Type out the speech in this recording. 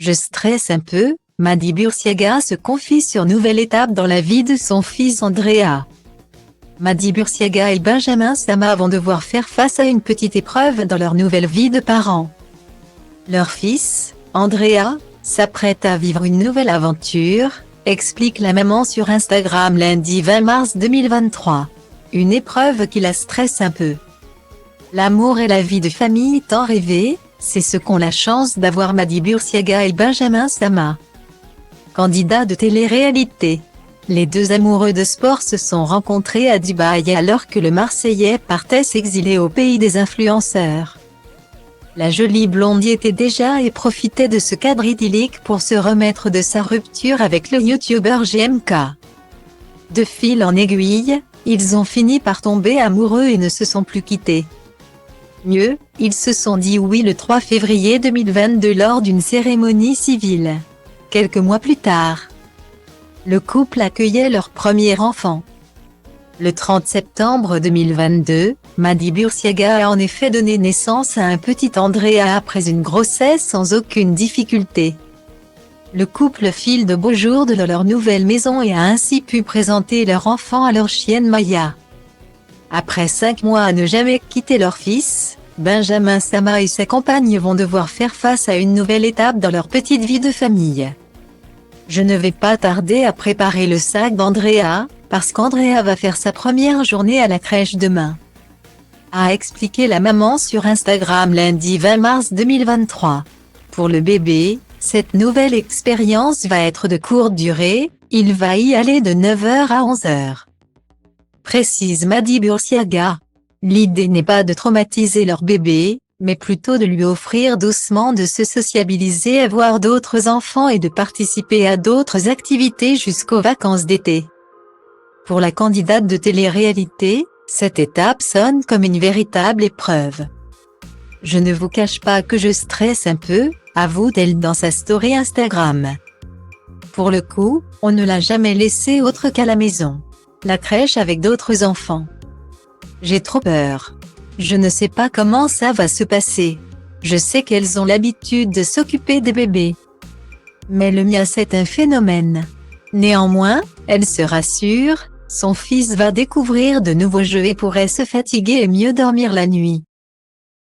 Je stresse un peu, Madi Bursiaga se confie sur nouvelle étape dans la vie de son fils Andrea. Madi Bursiaga et Benjamin Sama vont devoir faire face à une petite épreuve dans leur nouvelle vie de parents. Leur fils, Andrea, s'apprête à vivre une nouvelle aventure, explique la maman sur Instagram lundi 20 mars 2023. Une épreuve qui la stresse un peu. L'amour et la vie de famille tant rêvée, c'est ce qu'ont la chance d'avoir Madi Bursiaga et Benjamin Sama. Candidats de télé-réalité. Les deux amoureux de sport se sont rencontrés à Dubaï alors que le Marseillais partait s'exiler au pays des influenceurs. La jolie blonde y était déjà et profitait de ce cadre idyllique pour se remettre de sa rupture avec le youtubeur GMK. De fil en aiguille, ils ont fini par tomber amoureux et ne se sont plus quittés. Mieux, ils se sont dit oui le 3 février 2022 lors d'une cérémonie civile. Quelques mois plus tard, le couple accueillait leur premier enfant. Le 30 septembre 2022, Madi Bursiaga a en effet donné naissance à un petit Andrea après une grossesse sans aucune difficulté. Le couple file de beaux jours dans leur nouvelle maison et a ainsi pu présenter leur enfant à leur chienne Maya. Après 5 mois à ne jamais quitter leur fils, Benjamin Sama et sa compagne vont devoir faire face à une nouvelle étape dans leur petite vie de famille. Je ne vais pas tarder à préparer le sac d'Andrea, parce qu'Andrea va faire sa première journée à la crèche demain. A expliqué la maman sur Instagram lundi 20 mars 2023. Pour le bébé, cette nouvelle expérience va être de courte durée, il va y aller de 9h à 11h. Précise Madi Bursiaga. L'idée n'est pas de traumatiser leur bébé, mais plutôt de lui offrir doucement de se sociabiliser à voir d'autres enfants et de participer à d'autres activités jusqu'aux vacances d'été. Pour la candidate de télé-réalité, cette étape sonne comme une véritable épreuve. Je ne vous cache pas que je stresse un peu, avoue-t-elle dans sa story Instagram. Pour le coup, on ne l'a jamais laissée autre qu'à la maison. La crèche avec d'autres enfants. J'ai trop peur. Je ne sais pas comment ça va se passer. Je sais qu'elles ont l'habitude de s'occuper des bébés. Mais le mien c'est un phénomène. Néanmoins, elle se rassure, son fils va découvrir de nouveaux jeux et pourrait se fatiguer et mieux dormir la nuit.